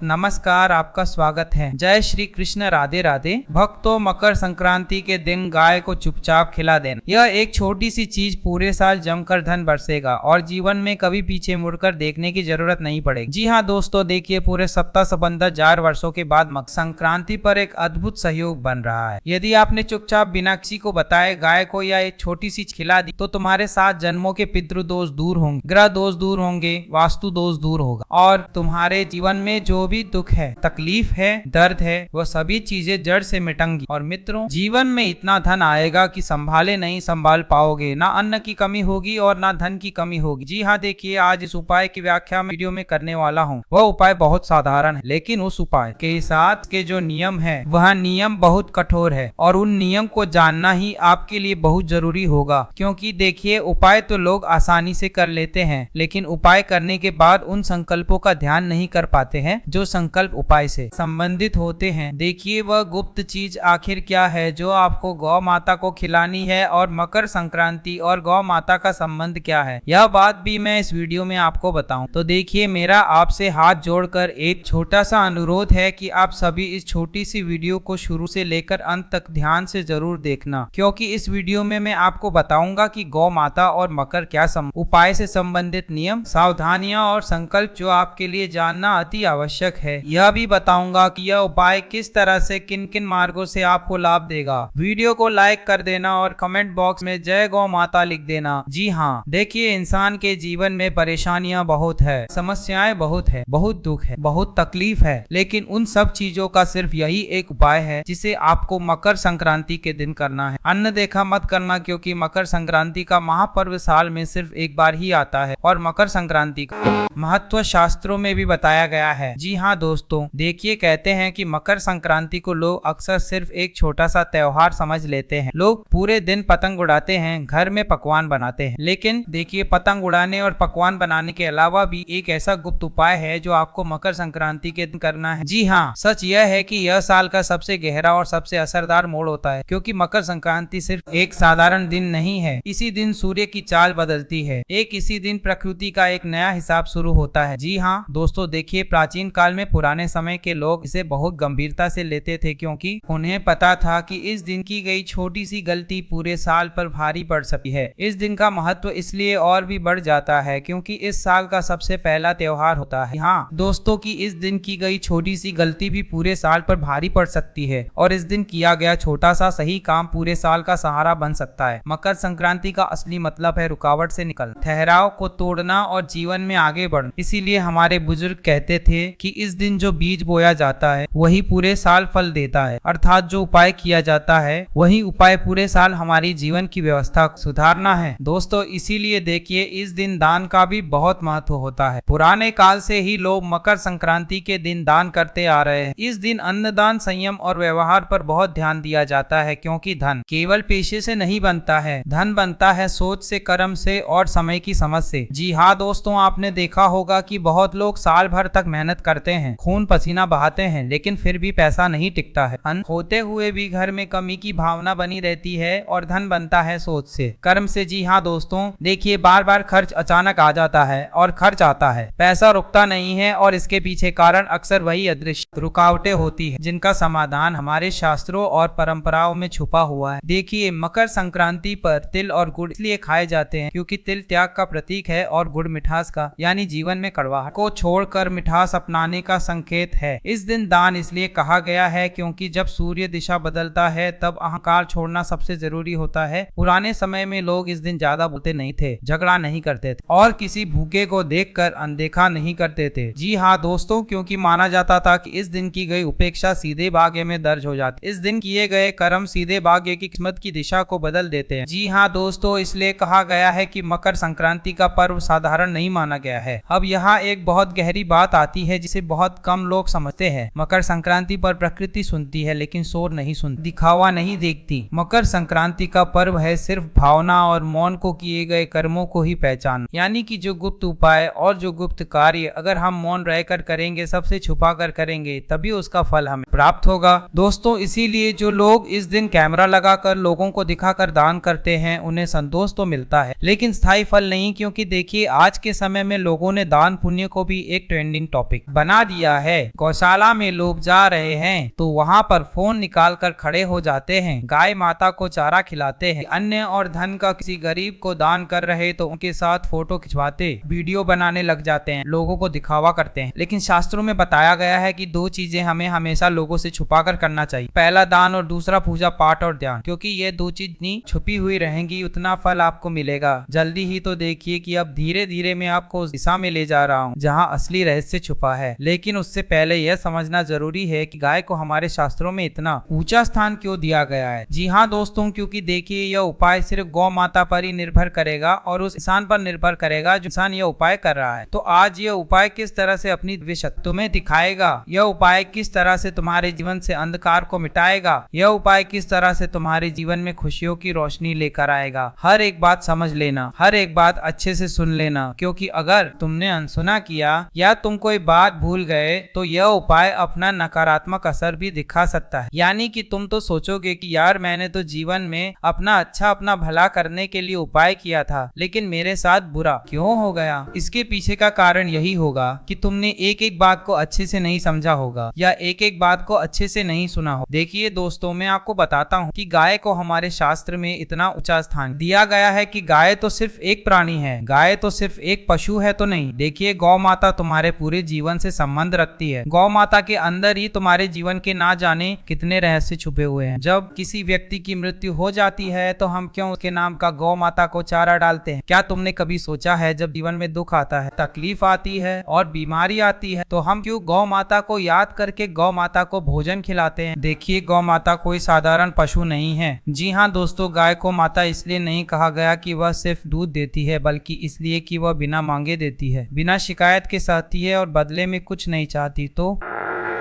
नमस्कार, आपका स्वागत है। जय श्री कृष्ण, राधे राधे। भक्तों, मकर संक्रांति के दिन गाय को चुपचाप खिला देना, यह एक छोटी सी चीज पूरे साल जमकर धन बरसेगा और जीवन में कभी पीछे मुड़कर देखने की जरूरत नहीं पड़ेगी। जी हाँ दोस्तों, देखिए पूरे सप्ताह संबंध 4 वर्षों के बाद मकर संक्रांति पर एक अद्भुत सहयोग बन रहा है। यदि आपने चुपचाप बिना किसी को बताए गाय को या एक छोटी सी खिला दी तो तुम्हारे 7 जन्मों के पितृ दोष दूर होंगे, ग्रह दोष दूर होंगे, वास्तु दोष दूर होगा और तुम्हारे जीवन में जो भी दुख है, तकलीफ है, दर्द है, वह सभी चीजें जड़ से मिटेंगी। और मित्रों, जीवन में इतना धन आएगा कि संभाले नहीं संभाल पाओगे। ना अन्न की कमी होगी और ना धन की कमी होगी। जी हाँ, देखिए आज इस उपाय की व्याख्या मैं वीडियो में करने वाला हूँ। वह उपाय बहुत साधारण है, लेकिन उस उपाय के साथ के जो नियम है वह नियम बहुत कठोर है और उन नियम को जानना ही आपके लिए बहुत जरूरी होगा। क्योंकि देखिए, उपाय तो लोग आसानी से कर लेते हैं, लेकिन उपाय करने के बाद उन संकल्पों का ध्यान नहीं कर पाते हैं जो संकल्प उपाय से संबंधित होते हैं। देखिए वह गुप्त चीज आखिर क्या है जो आपको गौ माता को खिलानी है और मकर संक्रांति और गौ माता का संबंध क्या है, यह बात भी मैं इस वीडियो में आपको बताऊं। तो देखिए, मेरा आपसे हाथ जोड़कर एक छोटा सा अनुरोध है कि आप सभी इस छोटी सी वीडियो को शुरू से लेकर अंत तक ध्यान से जरूर देखना, क्योंकि इस वीडियो में मैं आपको बताऊंगा कि गौ माता और मकर क्या उपाय से संबंधित नियम, सावधानियां और संकल्प जो आपके लिए जानना अति आवश्यक है। यह भी बताऊंगा कि यह उपाय किस तरह से किन किन मार्गों से आपको लाभ देगा। वीडियो को लाइक कर देना और कमेंट बॉक्स में जय गौ माता लिख देना। जी हाँ, देखिए इंसान के जीवन में परेशानियां बहुत है, समस्याएं बहुत है, बहुत दुख है, बहुत तकलीफ है, लेकिन उन सब चीजों का सिर्फ यही एक उपाय है जिसे आपको मकर संक्रांति के दिन करना है। अन्न देखा मत करना, क्योंकि मकर संक्रांति का महापर्व साल में सिर्फ एक बार ही आता है और मकर संक्रांति का महत्व शास्त्रों में भी बताया गया है। जी हाँ दोस्तों, देखिए कहते हैं कि मकर संक्रांति को लोग अक्सर सिर्फ एक छोटा सा त्योहार समझ लेते हैं। लोग पूरे दिन पतंग उड़ाते हैं, घर में पकवान बनाते हैं, लेकिन देखिए पतंग उड़ाने और पकवान बनाने के अलावा भी एक ऐसा गुप्त उपाय है जो आपको मकर संक्रांति के दिन करना है। जी हाँ, सच यह है कि यह साल का सबसे गहरा और सबसे असरदार मोड़ होता है, क्योंकि मकर संक्रांति सिर्फ एक साधारण दिन नहीं है। इसी दिन सूर्य की चाल बदलती है, इसी दिन प्रकृति का एक नया हिसाब शुरू होता है। जी हाँ दोस्तों, देखिए प्राचीन काल में पुराने समय के लोग इसे बहुत गंभीरता से लेते थे, क्योंकि उन्हें पता था कि इस दिन की गई छोटी सी गलती पूरे साल पर भारी पड़ सकती है। इस दिन का महत्व इसलिए और भी बढ़ जाता है क्योंकि इस साल का सबसे पहला त्योहार होता है। हाँ दोस्तों, कि इस दिन की गई छोटी सी गलती भी पूरे साल पर भारी पड़ सकती है और इस दिन किया गया छोटा सा सही काम पूरे साल का सहारा बन सकता है। मकर संक्रांति का असली मतलब है रुकावट से निकलना, ठहराव को तोड़ना और जीवन में आगे बढ़ना। इसीलिए हमारे बुजुर्ग कहते थे कि इस दिन जो बीज बोया जाता है वही पूरे साल फल देता है, अर्थात जो उपाय किया जाता है वही उपाय पूरे साल हमारी जीवन की व्यवस्था सुधारना है। दोस्तों, इसीलिए देखिए इस दिन दान का भी बहुत महत्व होता है। पुराने काल से ही लोग मकर संक्रांति के दिन दान करते आ रहे हैं। इस दिन अन्नदान, संयम और व्यवहार पर बहुत ध्यान दिया जाता है, क्योंकि धन केवल पेशे से नहीं बनता है, धन बनता है सोच से, कर्म से और समय की समझ से। जी हाँ दोस्तों, आपने देखा होगा कि बहुत लोग साल भर तक मेहनत करते हैं, खून पसीना बहाते हैं, लेकिन फिर भी पैसा नहीं टिकता है। अन्न होते हुए भी घर में कमी की भावना बनी रहती है और धन बनता है सोच से, कर्म से। जी हाँ दोस्तों, देखिए बार बार खर्च अचानक आ जाता है और खर्च आता है, पैसा रुकता नहीं है और इसके पीछे कारण अक्सर वही अदृश्य रुकावटें होती है जिनका समाधान हमारे शास्त्रों और परंपराओं में छुपा हुआ है। देखिए मकर संक्रांति पर तिल और गुड़ इसलिए खाए जाते हैं क्योंकि तिल त्याग का प्रतीक है और गुड़ मिठास का, यानी जीवन में कड़वाहट को छोड़कर मिठास अपनाने का संकेत है। इस दिन दान इसलिए कहा गया है क्योंकि जब सूर्य दिशा बदलता है तब अहंकार छोड़ना सबसे जरूरी होता है। पुराने समय में लोग इस दिन ज्यादा बोलते नहीं थे, झगड़ा नहीं करते थे और किसी भूखे को देखकर अनदेखा नहीं करते थे। जी हाँ दोस्तों, क्योंकि माना जाता था कि इस दिन की गई उपेक्षा सीधे भाग्य में दर्ज हो जाती। इस दिन किए गए कर्म सीधे भाग्य की किस्मत की दिशा को बदल देते हैं। जी हाँ दोस्तों, इसलिए कहा गया है कि मकर संक्रांति का पर्व साधारण नहीं माना गया है। अब यहाँ एक बहुत गहरी बात आती है जिसे बहुत कम लोग समझते हैं। मकर संक्रांति पर प्रकृति सुनती है लेकिन शोर नहीं सुनती, दिखावा नहीं देखती। मकर संक्रांति का पर्व है सिर्फ भावना और मौन को किए गए कर्मों को ही पहचान, यानी कि जो गुप्त उपाय और जो गुप्त कार्य अगर हम मौन रहकर करेंगे, सबसे छुपा कर करेंगे, तभी उसका फल हमें प्राप्त होगा। दोस्तों, इसीलिए जो लोग इस दिन कैमरा लगाकर लोगों को दिखाकर दान करते हैं उन्हें संतोष तो मिलता है लेकिन स्थायी फल नहीं, क्योंकि देखिए आज के समय में लोगों ने दान पुण्य को भी एक ट्रेंडिंग टॉपिक बना बना दिया है। गौशाला में लोग जा रहे हैं तो वहाँ पर फोन निकाल कर खड़े हो जाते हैं, गाय माता को चारा खिलाते हैं, अन्य और धन का किसी गरीब को दान कर रहे तो उनके साथ फोटो खिंचवाते, वीडियो बनाने लग जाते हैं, लोगों को दिखावा करते हैं। लेकिन शास्त्रों में बताया गया है कि दो चीजें हमें हमेशा लोगों से छुपा कर करना चाहिए, पहला दान और दूसरा पूजा पाठ और ध्यान, क्योंकि ये दो चीज जितनी छुपी हुई रहेंगी उतना फल आपको मिलेगा। जल्दी ही तो देखिए कि अब धीरे धीरे मैं आपको उस दिशा में ले जा रहा हूँ जहाँ असली रहस्य छुपा है। लेकिन उससे पहले यह समझना जरूरी है कि गाय को हमारे शास्त्रों में इतना ऊंचा स्थान क्यों दिया गया है। जी हाँ दोस्तों, क्योंकि देखिए यह उपाय सिर्फ गौ माता पर ही निर्भर करेगा और उस इंसान पर निर्भर करेगा जो इंसान यह उपाय कर रहा है। तो आज यह उपाय किस तरह से अपनी दिव्य शक्ति तुम्हें दिखाएगा, यह उपाय किस तरह से तुम्हारे जीवन से अंधकार को मिटाएगा, यह उपाय किस तरह से तुम्हारे जीवन में खुशियों की रोशनी लेकर आएगा। हर एक बात समझ लेना, हर एक बात अच्छे से सुन लेना, क्योंकि अगर तुमने अनसुना किया या तुम कोई बात भूल गए तो यह उपाय अपना नकारात्मक असर भी दिखा सकता है। यानी कि तुम तो सोचोगे कि यार मैंने तो जीवन में अपना अच्छा अपना भला करने के लिए उपाय किया था, लेकिन मेरे साथ बुरा क्यों हो गया। इसके पीछे का कारण यही होगा कि तुमने एक एक बात को अच्छे से नहीं समझा होगा या एक एक बात को अच्छे से नहीं सुना हो। देखिए दोस्तों, मैं आपको बताता हूँ कि गाय को हमारे शास्त्र में इतना ऊंचा स्थान दिया गया है कि गाय तो सिर्फ एक प्राणी है, गाय तो सिर्फ एक पशु है तो नहीं। देखिए गौ माता तुम्हारे पूरे जीवन से संबंध रखती है। गौ माता के अंदर ही तुम्हारे जीवन के ना जाने कितने रहस्य छुपे हुए हैं। जब किसी व्यक्ति की मृत्यु हो जाती है तो हम क्यों उसके नाम का गौ माता को चारा डालते हैं। क्या तुमने कभी सोचा है जब जीवन में दुख आता है, तकलीफ आती है और बीमारी आती है तो हम क्यों गौ माता को याद करके गौ माता को भोजन खिलाते हैं। देखिए गौ माता कोई साधारण पशु नहीं है। जी हाँ दोस्तों, गाय को माता इसलिए नहीं कहा गया कि वह सिर्फ दूध देती है, बल्कि इसलिए कि वह बिना मांगे देती है, बिना शिकायत के सहती है और बदले में कुछ नहीं चाहती। तो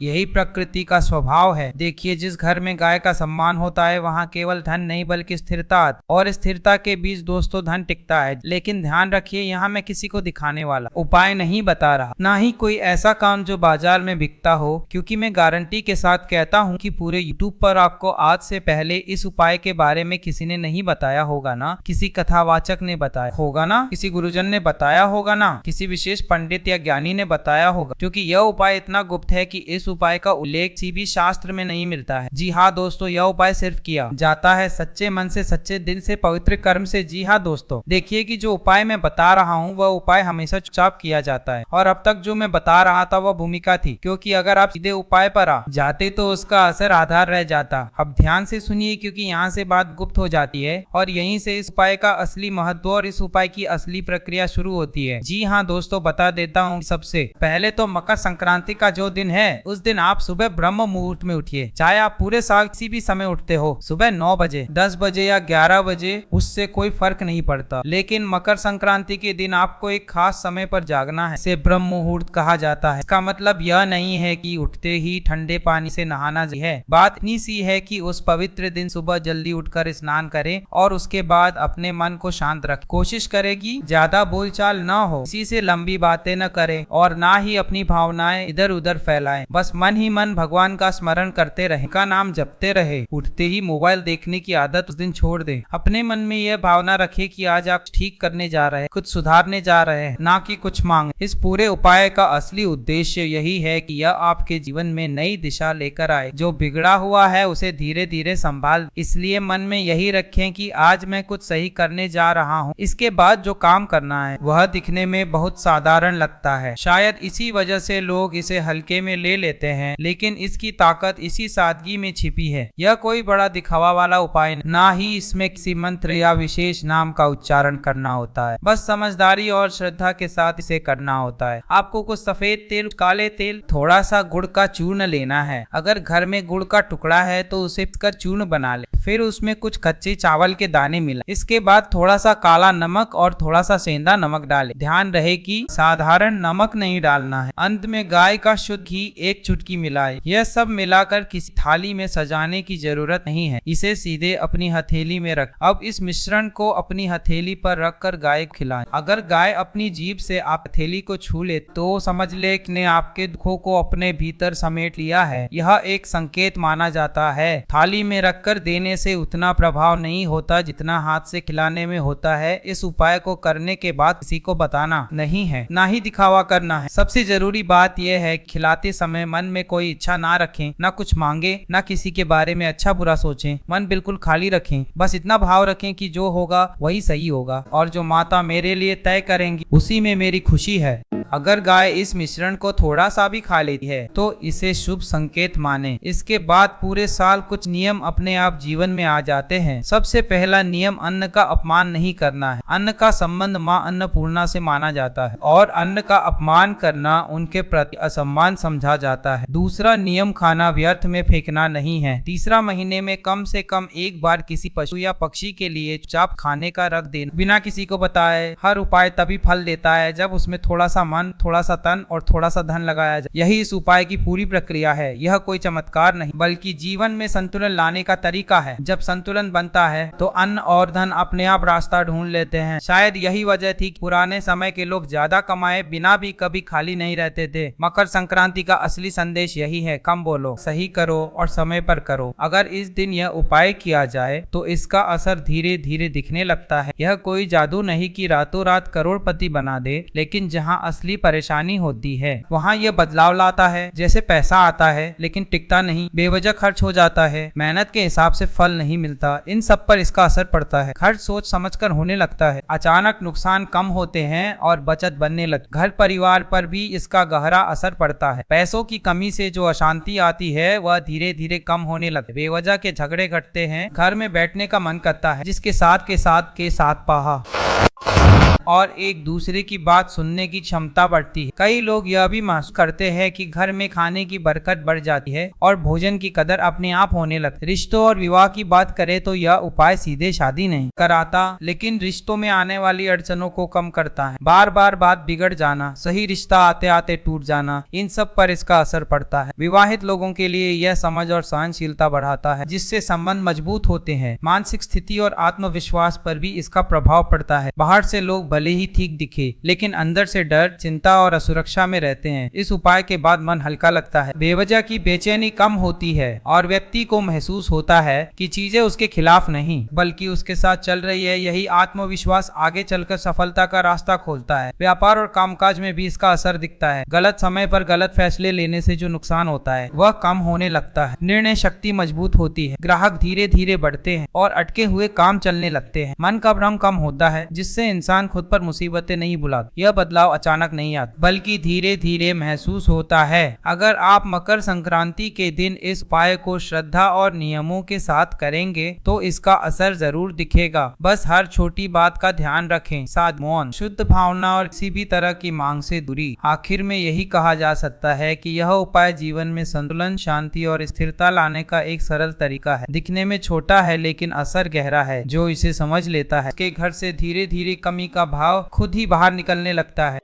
यही प्रकृति का स्वभाव है। देखिए जिस घर में गाय का सम्मान होता है वहाँ केवल धन नहीं बल्कि स्थिरता, और स्थिरता के बीच दोस्तों धन टिकता है। लेकिन ध्यान रखिए, यहाँ मैं किसी को दिखाने वाला उपाय नहीं बता रहा, ना ही कोई ऐसा काम जो बाजार में बिकता हो, क्योंकि मैं गारंटी के साथ कहता हूँ कि पूरे यूट्यूब पर आपको आज से पहले इस उपाय के बारे में किसी ने नहीं बताया होगा ना, किसी कथावाचक ने बताया होगा ना, किसी गुरुजन ने बताया होगा ना, किसी विशेष पंडित या ज्ञानी ने बताया होगा, क्योंकि यह उपाय इतना गुप्त है कि इस उपाय का उल्लेख किसी भी शास्त्र में नहीं मिलता है। जी हाँ दोस्तों, यह उपाय सिर्फ किया जाता है सच्चे मन से, सच्चे दिल से, पवित्र कर्म से। जी हाँ दोस्तों, देखिए कि जो उपाय मैं बता रहा हूँ वह उपाय हमेशा चुपचाप किया जाता है, और अब तक जो मैं बता रहा था वह भूमिका थी, क्योंकि अगर आप सीधे उपाय पर आ जाते तो उसका असर आधार रह जाता। अब ध्यान से सुनिए, क्योंकि यहाँ से बात गुप्त हो जाती है और यहीं से इस उपाय का असली महत्व और इस उपाय की असली प्रक्रिया शुरू होती है। जी हाँ दोस्तों, बता देता हूँ। सबसे पहले तो मकर संक्रांति का जो दिन है उस दिन आप सुबह ब्रह्म मुहूर्त में उठिए। चाहे आप पूरे साल किसी भी समय उठते हो, सुबह 9 बजे, 10 बजे या 11 बजे, उससे कोई फर्क नहीं पड़ता। लेकिन मकर संक्रांति के दिन आपको एक खास समय पर जागना है, इसे ब्रह्म मुहूर्त कहा जाता है। इसका मतलब यह नहीं है कि उठते ही ठंडे पानी से नहाना है। बात इतनी सी है कि उस पवित्र दिन सुबह जल्दी उठकर स्नान करें और उसके बाद अपने मन को शांत रखें। कोशिश करेगी ज्यादा बोलचाल न हो, किसी से लंबी बातें न करें और ना ही अपनी भावनाएं इधर उधर फैलाएं। बस मन ही मन भगवान का स्मरण करते रहे, का नाम जपते रहे। उठते ही मोबाइल देखने की आदत उस दिन छोड़ दे। अपने मन में यह भावना रखे कि आज आप ठीक करने जा रहे हैं, कुछ सुधारने जा रहे हैं, ना कि कुछ मांग। इस पूरे उपाय का असली उद्देश्य यही है कि यह आपके जीवन में नई दिशा लेकर आए। जो बिगड़ा हुआ है उसे धीरे धीरे संभाल। इसलिए मन में यही रखें कि आज मैं कुछ सही करने जा रहा हूँ। इसके बाद जो काम करना है वह दिखने में बहुत साधारण लगता है, शायद इसी वजह से लोग इसे हल्के में ले लेते हैं, लेकिन इसकी ताकत इसी सादगी में छिपी है। यह कोई बड़ा दिखावा वाला उपाय ना ही इसमें किसी मंत्र या विशेष नाम का उच्चारण करना होता है। बस समझदारी और श्रद्धा के साथ इसे करना होता है। आपको कुछ सफेद तेल, काले तेल, थोड़ा सा गुड़ का चूर्ण लेना है। अगर घर में गुड़ का टुकड़ा है तो उसे पीसकर चूर्ण बना ले। फिर उसमें कुछ कच्चे चावल के दाने मिला। इसके बाद थोड़ा सा काला नमक और थोड़ा सा सेंधा नमक डाले। ध्यान रहे कि साधारण नमक नहीं डालना है। अंत में गाय का शुद्ध घी 1 चुटकी मिलाए। यह सब मिलाकर किसी थाली में सजाने की जरूरत नहीं है, इसे सीधे अपनी हथेली में रख। अब इस मिश्रण को अपनी हथेली पर रखकर गाय को खिलाएं। अगर गाय अपनी जीभ से आप हथेली को छू ले तो समझ ले कि ने आपके दुखों को अपने भीतर समेट लिया है। यह एक संकेत माना जाता है। थाली में रखकर देने पीने से उतना प्रभाव नहीं होता जितना हाथ से खिलाने में होता है। इस उपाय को करने के बाद किसी को बताना नहीं है, ना ही दिखावा करना है। सबसे जरूरी बात यह है खिलाते समय मन में कोई इच्छा ना रखें, ना कुछ मांगे, ना किसी के बारे में अच्छा बुरा सोचें। मन बिल्कुल खाली रखें, बस इतना भाव रखें कि जो होगा वही सही होगा और जो माता मेरे लिए तय करेंगी उसी में मेरी खुशी है। अगर गाय इस मिश्रण को थोड़ा सा भी खा लेती है तो इसे शुभ संकेत माने। इसके बाद पूरे साल कुछ नियम अपने आप जीवन में आ जाते हैं। सबसे पहला नियम अन्न का अपमान नहीं करना है। अन्न का संबंध माँ अन्नपूर्णा से माना जाता है और अन्न का अपमान करना उनके प्रति असम्मान समझा जाता है। दूसरा नियम खाना व्यर्थ में फेंकना नहीं है। तीसरा महीने में कम से कम एक बार किसी पशु या पक्षी के लिए चुपचाप खाने का रख देना बिना किसी को बताए। हर उपाय तभी फल देता है जब उसमें थोड़ा सा मन, थोड़ा सा तन और थोड़ा सा धन लगाया जाए। यही इस उपाय की पूरी प्रक्रिया है। यह कोई चमत्कार नहीं बल्कि जीवन में संतुलन लाने का तरीका है। जब संतुलन बनता है तो अन्न और धन अपने आप रास्ता ढूंढ लेते हैं। शायद यही वजह थी कि पुराने समय के लोग ज्यादा कमाए बिना भी कभी खाली नहीं रहते थे। मकर संक्रांति का असली संदेश यही है, कम बोलो, सही करो और समय पर करो। अगर इस दिन यह उपाय किया जाए तो इसका असर धीरे धीरे दिखने लगता है। यह कोई जादू नहीं कि रातों रात करोड़पति बना दे, लेकिन जहाँ असली परेशानी होती है वहाँ यह बदलाव लाता है। जैसे पैसा आता है लेकिन टिकता नहीं, बेवजह खर्च हो जाता है, मेहनत के हिसाब से फल नहीं मिलता, इन सब पर इसका असर पड़ता है। खर्च सोच समझकर होने लगता है, अचानक नुकसान कम होते हैं और बचत बनने लगती। घर परिवार पर भी इसका गहरा असर पड़ता है। पैसों की कमी से जो अशांति आती है वह धीरे धीरे कम होने लगती है। बेवजह के झगड़े घटते हैं, घर में बैठने का मन करता है, जिसके साथ के साथ पहा और एक दूसरे की बात सुनने की क्षमता बढ़ती है। कई लोग यह भी महसूस करते हैं कि घर में खाने की बरकत बढ़ जाती है और भोजन की कदर अपने आप होने लगती है। रिश्तों और विवाह की बात करें तो यह उपाय सीधे शादी नहीं कराता, लेकिन रिश्तों में आने वाली अड़चनों को कम करता है। बार बार बात बिगड़ जाना, सही रिश्ता आते आते टूट जाना, इन सब पर इसका असर पड़ता है। विवाहित लोगों के लिए यह समझ और सहनशीलता बढ़ाता है, जिससे संबंध मजबूत होते हैं। मानसिक स्थिति और आत्मविश्वास पर भी इसका प्रभाव पड़ता है। बाहर से लोग भले ही ठीक दिखे, लेकिन अंदर से डर, चिंता और असुरक्षा में रहते हैं। इस उपाय के बाद मन हल्का लगता है, बेवजह की बेचैनी कम होती है और व्यक्ति को महसूस होता है कि चीजें उसके खिलाफ नहीं बल्कि उसके साथ चल रही है। यही आत्मविश्वास आगे चलकर सफलता का रास्ता खोलता है। व्यापार और कामकाज में भी इसका असर दिखता है। गलत समय पर गलत फैसले लेने से जो नुकसान होता है वह कम होने लगता है। निर्णय शक्ति मजबूत होती है, ग्राहक धीरे धीरे बढ़ते हैं और अटके हुए काम चलने लगते हैं। मन का भ्रम कम होता है, जिससे इंसान खुद पर मुसीबतें नहीं बुलाता। यह बदलाव अचानक नहीं आता बल्कि धीरे धीरे महसूस होता है। अगर आप मकर संक्रांति के दिन इस उपाय को श्रद्धा और नियमों के साथ करेंगे तो इसका असर जरूर दिखेगा। बस हर छोटी बात का ध्यान रखें, साथ मौन, शुद्ध भावना और किसी भी तरह की मांग से दूरी। आखिर में यही कहा जा सकता है कि यह उपाय जीवन में संतुलन, शांति और स्थिरता लाने का एक सरल तरीका है। दिखने में छोटा है लेकिन असर गहरा है। जो इसे समझ लेता है उसके घर से धीरे धीरे कमी का भाव खुद ही बाहर निकलने लगता है।